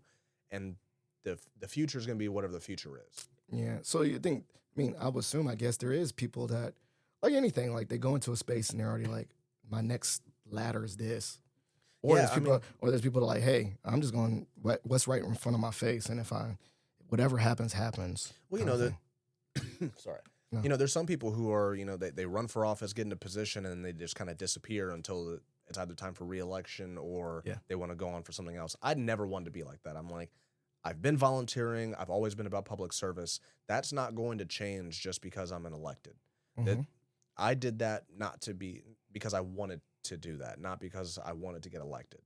And the future is going to be whatever the future is. Yeah. So you think, I would assume, I guess there is people that, like anything, like they go into a space and they're already like, my next ladder is this. Or there's people that are like, hey, I'm just going, what's right in front of my face, and if whatever happens, happens. Well, sorry. No. There's some people who are, they run for office, get into position, and they just kind of disappear until it's either time for re-election or Yeah. they want to go on for something else. I never wanted to be like that. I'm like, I've been volunteering. I've always been about public service. That's not going to change just because I'm an elected. That Mhm. I did that not to be because I wanted to do that, not because I wanted to get elected.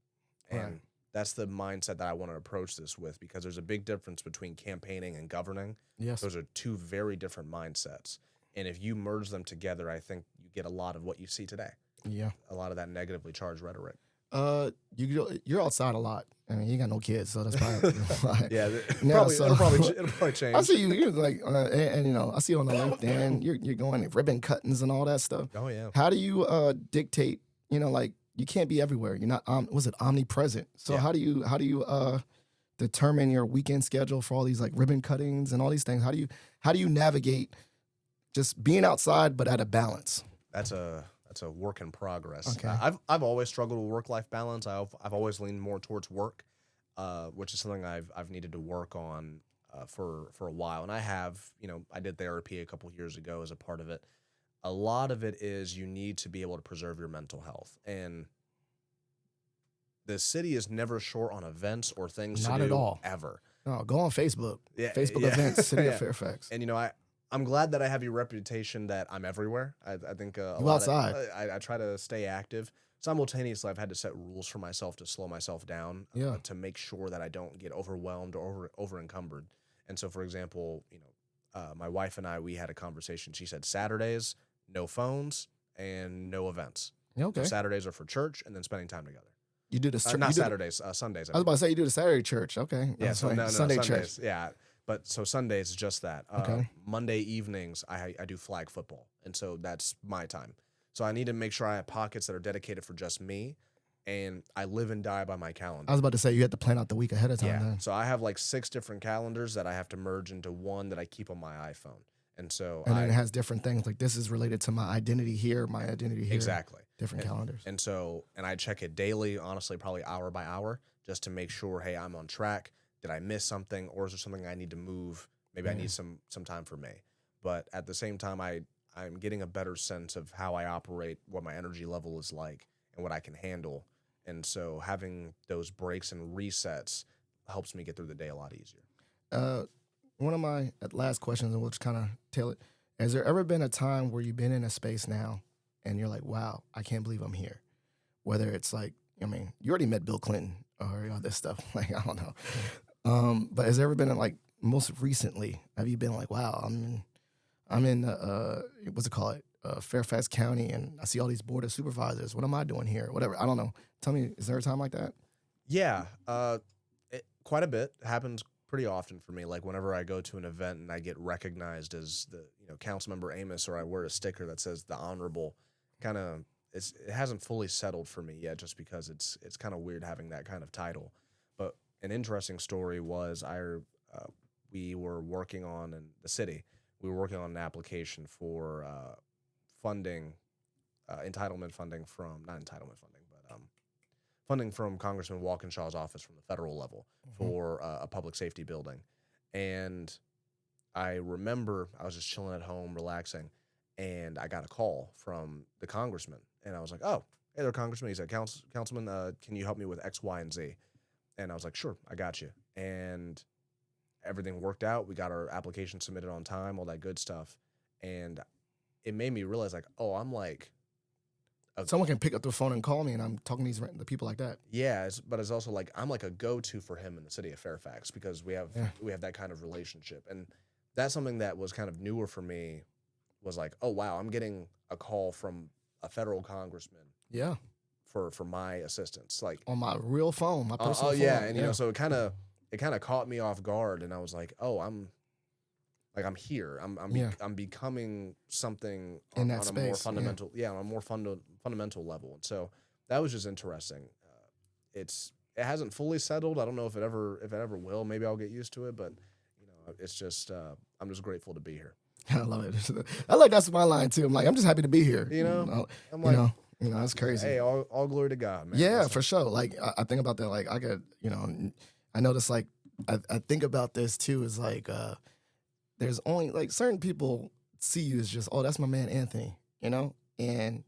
And Right. that's the mindset that I want to approach this with, because there's a big difference between campaigning and governing. Yes. Those are two very different mindsets. And if you merge them together, I think you get a lot of what you see today, Yeah. a lot of that negatively charged rhetoric. You're outside a lot. I mean, you ain't got no kids, so that's probably why. Yeah, Now, it'll probably change. I see you. You're like, and you know, I see you on the LinkedIn. You're going ribbon cuttings and all that stuff. Oh yeah. How do you dictate? You know, like you can't be everywhere. You're not. Was it omnipresent? So Yeah. how do you determine your weekend schedule for all these like ribbon cuttings and all these things? How do you navigate just being outside but at a balance? That's a work in progress. Okay. I've always struggled with work-life balance. I've always leaned more towards work, which is something I've needed to work on for a while. And I have, I did therapy a couple years ago as a part of it. A lot of it is you need to be able to preserve your mental health. And the city is never short on events or things Not to at do all. ever. No, go on Facebook. Yeah, Facebook yeah. events, City Yeah. of Fairfax. And I'm glad that I have your reputation that I'm everywhere. I think a You lot outside. I try to stay active. Simultaneously, I've had to set rules for myself to slow myself down, Yeah. to make sure that I don't get overwhelmed or over encumbered. And so, for example, my wife and we had a conversation. She said Saturdays, no phones and no events. Yeah, okay. So Saturdays are for church and then spending time together. You do the Not Saturdays, Sundays. I was about to say you do the Saturday church. Okay. Yeah, That's so right. no, Sunday Sundays. church. Yeah, but so Sundays is just that. Okay. Monday evenings, I do flag football, and so that's my time. So I need to make sure I have pockets that are dedicated for just me, and I live and die by my calendar. I was about to say you had to plan out the week ahead of time. Yeah, Then. so I have like 6 different calendars that I have to merge into one that I keep on my iPhone, and so And then it has different things like this is related to my identity here, my identity here. exactly. Different calendars. And so, and I check it daily, honestly, probably hour by hour, just to make sure, hey, I'm on track. Did I miss something, or is there something I need to move? Maybe I need some time for me. But at the same time, I'm getting a better sense of how I operate, what my energy level is like, and what I can handle. And so having those breaks and resets helps me get through the day a lot easier. One of my last questions, and we'll just kind of tail it. Has there ever been a time where you've been in a space now and you're like, wow, I can't believe I'm here? Whether it's like, I mean, you already met Bill Clinton or all this stuff. Like, I don't know. But has there ever been like most recently, have you been like, wow, I'm in what's it called? Fairfax County, and I see all these board of supervisors. What am I doing here? Whatever. I don't know. Tell me, is there a time like that? Yeah, quite a bit. It happens pretty often for me. Like whenever I go to an event and I get recognized as the council member Amos, or I wear a sticker that says the honorable, kind of it hasn't fully settled for me yet, just because it's kind of weird having that kind of title. But an interesting story was we were working on in the city. We were working on an application for funding, entitlement funding from not entitlement funding, but funding from Congressman Walkinshaw's office from the federal level for a public safety building. And I remember I was just chilling at home, relaxing, and I got a call from the congressman. And I was like, oh, hey there, Congressman. He said, Councilman, can you help me with X, Y, and Z? And I was like, sure, I got you. And everything worked out. We got our application submitted on time, all that good stuff. And it made me realize, like, oh, I'm like, Someone can pick up the phone and call me, and I'm talking to the people like that. yeah, but it's also like I'm like a go-to for him in the city of Fairfax, because we have that kind of relationship. And that's something that was kind of newer for me, was like, oh wow, I'm getting a call from a federal congressman Yeah. for my assistance, like On my real phone, my personal phone. yeah. And so it kind of caught me off guard, and I was like, oh, I'm here. I'm becoming something In that on a space, more fundamental, on a more fundamental level. And so that was just interesting. It hasn't fully settled. I don't know if it ever will. Maybe I'll get used to it, but it's just I'm just grateful to be here. I love it. I like that's my line too. I'm like, I'm just happy to be here. I'm like, that's crazy. Hey, all glory to God, man. Yeah, for sure. Like I think about that. Like I could, I notice like I think about this too. Is like there's only like certain people see you as just, oh, that's my man Anthony, and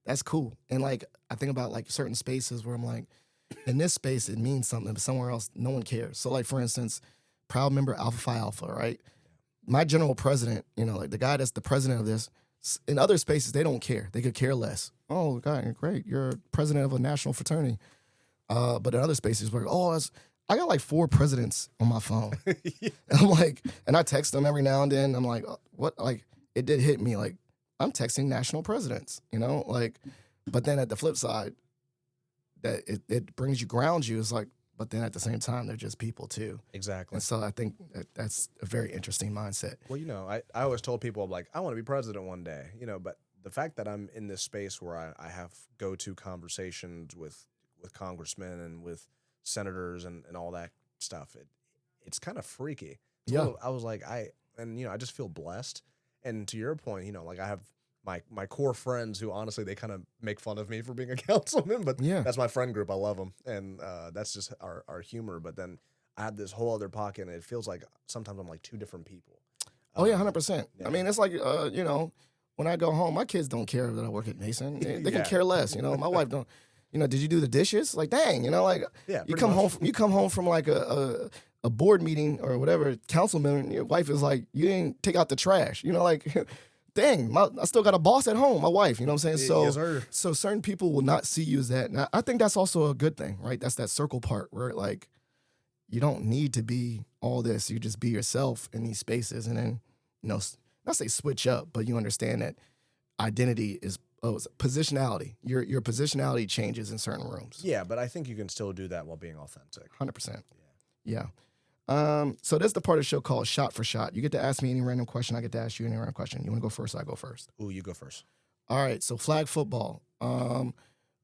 That's cool. And like I think about like certain spaces where I'm like, in this space it means something, but somewhere else no one cares. So like for instance, proud member Alpha Phi Alpha, right? My general president, like the guy that's the president of this, in other spaces they don't care. They could care less. Oh, God, great, you're president of a national fraternity. But in other spaces, we're like, I got like 4 presidents on my phone. And I'm like, and I text them every now and then. I'm like, what? Like, it did hit me. Like, I'm texting national presidents, like, but then at the flip side, that it brings you, grounds you. It's like, but then at the same time, they're just people too. Exactly. And so I think that's a very interesting mindset. Well, I always told people, I'm like, I want to be president one day, but the fact that I'm in this space where I have go-to conversations with congressmen and with senators and all that stuff, it's kind of freaky. So I was like, I just feel blessed. And to your point, like I have my core friends who honestly, they kind of make fun of me for being a councilman, but that's my friend group. I love them. And that's just our humor. But then I have this whole other pocket, and it feels like sometimes I'm like 2 different people. 100%. Yeah. I mean, it's like, when I go home, my kids don't care that I work at Mason. They can care less. My wife don't. Did you do the dishes? Like, dang, like you come home from like a board meeting or whatever, councilman, your wife is like, you didn't take out the trash. Like, dang, I still got a boss at home, my wife. You know what I'm saying? So, yes, sir. So certain people will not see you as that. And I think that's also a good thing, right? That's that circle part where like you don't need to be all this. You just be yourself in these spaces, and then not say switch up, but you understand that identity is. It's positionality. Your positionality changes in certain rooms. Yeah, but I think you can still do that while being authentic. 100%. Yeah. So this is the part of the show called Shot for Shot. You get to ask me any random question. I get to ask you any random question. You want to go first? I go first. Ooh, you go first. All right. So flag football. I'm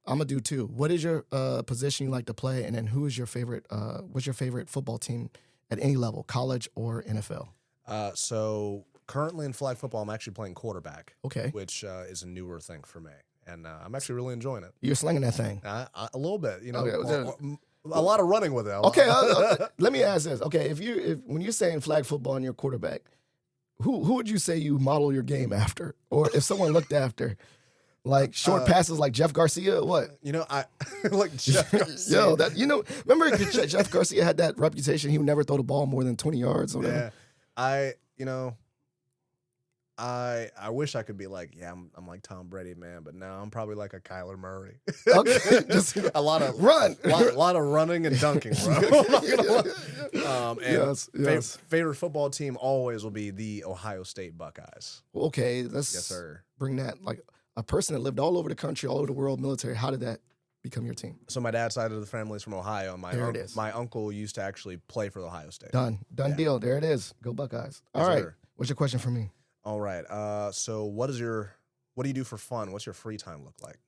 gonna do 2. What is your position you like to play, and then who is your favorite? What's your favorite football team at any level, college or NFL? So currently in flag football, I'm actually playing quarterback. Okay. Which is a newer thing for me, and I'm actually really enjoying it. You're slinging that thing. A little bit, Okay. A lot of running with it. Okay, let me ask this. Okay, if when you're saying flag football and you're quarterback, who would you say you model your game after, or if someone looked after, like short passes like Jeff Garcia? What? I like Jeff Garcia. Remember Jeff Garcia had that reputation. He would never throw the ball more than 20 yards or whatever. Yeah, I wish I could be like, I'm like Tom Brady, man, but now I'm probably like a Kyler Murray. Okay, just a lot of run, lot of running and dunking, bro. Yes. Favorite football team always will be the Ohio State Buckeyes. Okay, let's yes, sir. Bring that, like a person that lived all over the country, all over the world, military. How did that become your team? So my dad's side of the family is from Ohio. And it is. My uncle used to actually play for the Ohio State. Done deal. There it is. Go Buckeyes. All right. Sir. What's your question for me? All right. So what do you do for fun? What's your free time look like?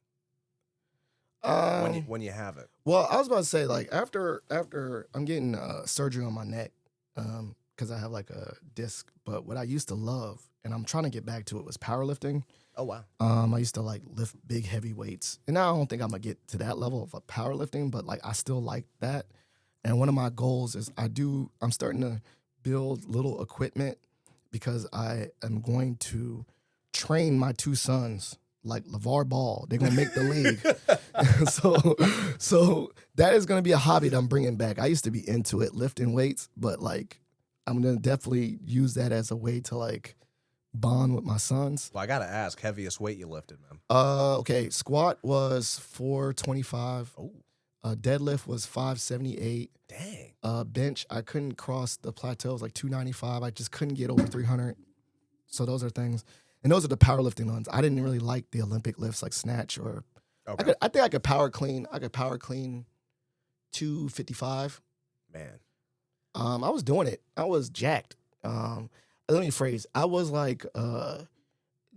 When you have it. Well, I was about to say, like, after I'm getting surgery on my neck, because I have like a disc. But what I used to love, and I'm trying to get back to it, was powerlifting. Oh wow. I used to like lift big heavy weights, and now I don't think I'm gonna get to that level of powerlifting, but like I still like that. And one of my goals is I'm starting to build little equipment, because I am going to train my 2 sons like LeVar Ball. They're going to make the league. So that is going to be a hobby that I'm bringing back. I used to be into it, lifting weights, but like I'm going to definitely use that as a way to like bond with my sons. Well, I got to ask, heaviest weight you lifted, man? Okay, squat was 425. Oh. Deadlift was 578. Dang. Bench, I couldn't cross the plateau. It was like 295. I just couldn't get over 300. So those are things. And those are the powerlifting ones. I didn't really like the Olympic lifts like snatch or... Okay. I think I could power clean. 255. Man. I was doing it. I was jacked. Let me phrase. I was like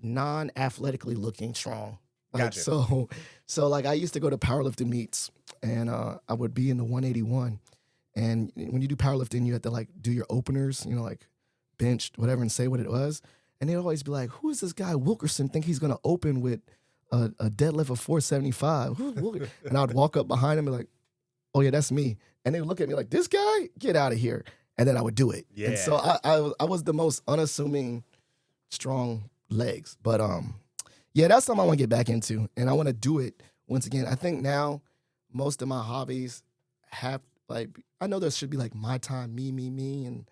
non-athletically looking strong. Like, gotcha. So like I used to go to powerlifting meets, and I would be in the 181. And when you do powerlifting, you have to like do your openers, like bench, whatever, and say what it was. And they'd always be like, who is this guy Wilkerson think he's going to open with a deadlift of 475? And I would walk up behind him and be like, oh yeah, that's me. And they would look at me like, this guy? Get out of here. And then I would do it. Yeah. And so I was the most unassuming strong legs. But Yeah, that's something I want to get back into, and I want to do it once again. I think now most of my hobbies have like I know there should be like my time, me,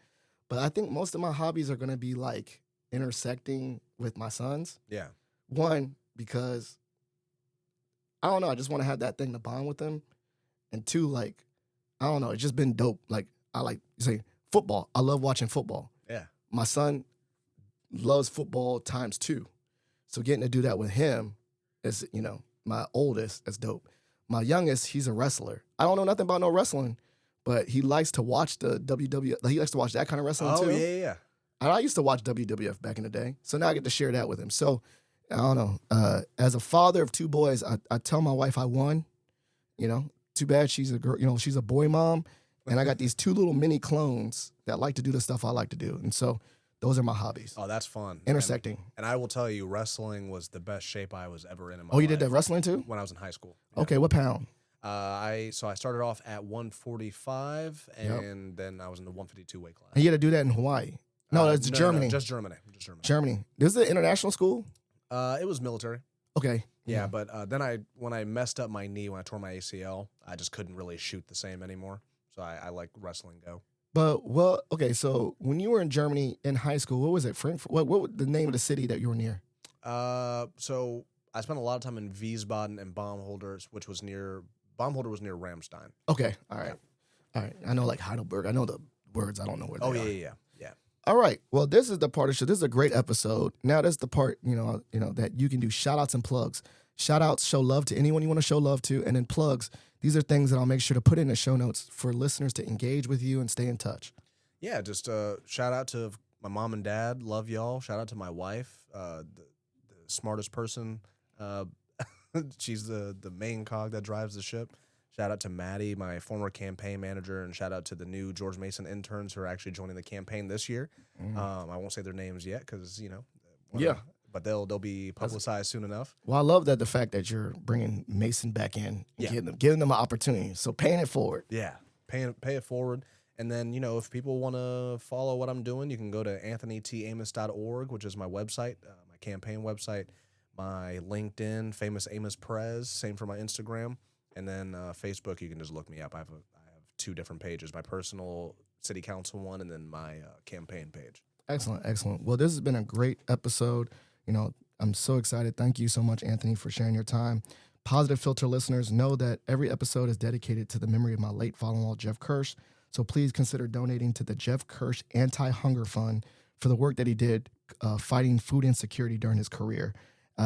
but I think most of my hobbies are gonna be like intersecting with my sons. Yeah. One, because I don't know, I just want to have that thing to bond with them, and two, like I don't know, it's just been dope. Like I like say football. I love watching football. Yeah. My son loves football times two. So getting to do that with him is, my oldest, that's dope. My youngest, he's a wrestler. I don't know nothing about no wrestling, but he likes to watch the WWF. He likes to watch that kind of wrestling too. Oh, yeah. And I used to watch WWF back in the day. So now I get to share that with him. So I don't know. As a father of two boys, I tell my wife I won. Too bad she's a girl, she's a boy mom. And I got these two little mini clones that like to do the stuff I like to do. And so those are my hobbies. Oh, that's fun. Intersecting. And I will tell you, wrestling was the best shape I was ever in my life. Oh, you did that wrestling too? When I was in high school. Yeah. Okay, what pound? I started off at 145, and then I was in the 152 weight class. And you had to do that in Hawaii? No, that's Germany. No, just Germany. Germany. This is an international school? It was military. Okay. Yeah, but then when I messed up my knee, when I tore my ACL, I just couldn't really shoot the same anymore. So I let wrestling go. But, okay, so when you were in Germany in high school, what was it? Frankfurt? What was the name of the city that you were near? So I spent a lot of time in Wiesbaden and Baumholder, Baumholder was near Ramstein. Okay, all right. All right, I know like Heidelberg. I know the words. I don't know where they are. Yeah. All right, well, this is the part of the show. This is a great episode. Now, this is the part, that you can do shout-outs and plugs. Shout-outs, show love to anyone you want to show love to, and then plugs. These are things that I'll make sure to put in the show notes for listeners to engage with you and stay in touch. Yeah, just shout out to my mom and dad. Love y'all. Shout out to my wife, the smartest person. She's the main cog that drives the ship. Shout out to Maddie, my former campaign manager, and shout out to the new George Mason interns who are actually joining the campaign this year. I won't say their names yet because, Yeah. But they'll be publicized soon enough. Well, I love the fact that you're bringing Mason back in and giving them an opportunity. So paying it forward. Yeah, pay it forward. And then, if people want to follow what I'm doing, you can go to anthonytamos.org, which is my website, my campaign website, my LinkedIn, Famous Amos Perez, same for my Instagram. And then Facebook, you can just look me up. I have two different pages, my personal city council one and then my campaign page. Excellent. Well, this has been a great episode. I'm so excited. Thank you so much, Anthony, for sharing your time. Positive Philter listeners, know that every episode is dedicated to the memory of my late father-in-law, Jeff Kirsch. So please consider donating to the Jeff Kirsch Anti-Hunger Fund for the work that he did fighting food insecurity during his career.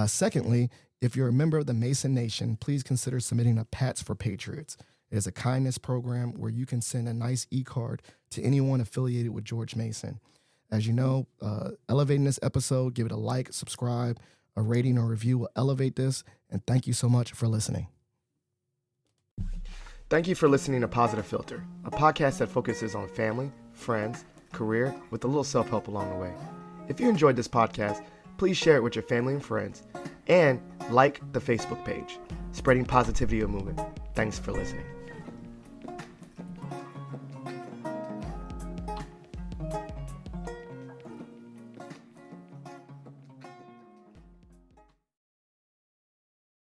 Secondly, if you're a member of the Mason Nation, please consider submitting a Pats for Patriots. It is a kindness program where you can send a nice e-card to anyone affiliated with George Mason. As you know, elevating this episode, give it a like, subscribe, a rating or review will elevate this. And thank you so much for listening. Thank you for listening to Positive Philter, a podcast that focuses on family, friends, career, with a little self-help along the way. If you enjoyed this podcast, please share it with your family and friends, and like the Facebook page, Spreading Positivity of Movement. Thanks for listening.